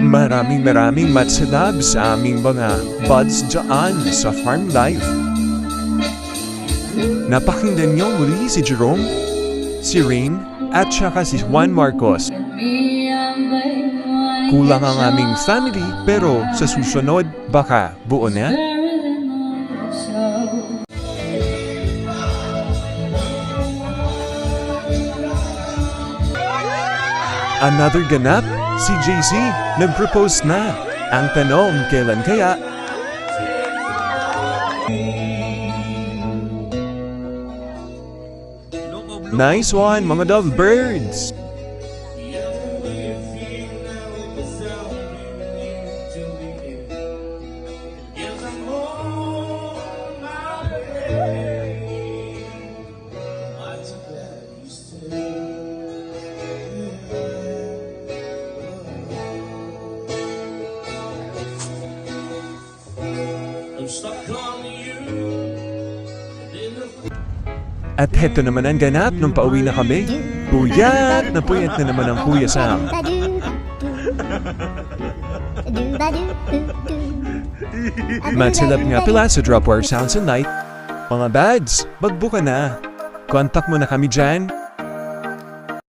Maraming matsalab sa aming mga buds dyan sa farm life. Napakinggan niyo muli si Jerome, si Rain, at saka si Juan Marcos. Kulang ang aming family, pero sa susunod, baka buo na. Another ganap, si JC nag-propose na. Ang tanong, kailan kaya? Nice one, mga lovebirds! At heto naman ang ganap nung pauwi na kami. Puyat na naman ang Kuya Sam. Matsilap nga pala sa Dropwire Sounds and Light. Mga bads, magbuka na. Contact mo na kami dyan.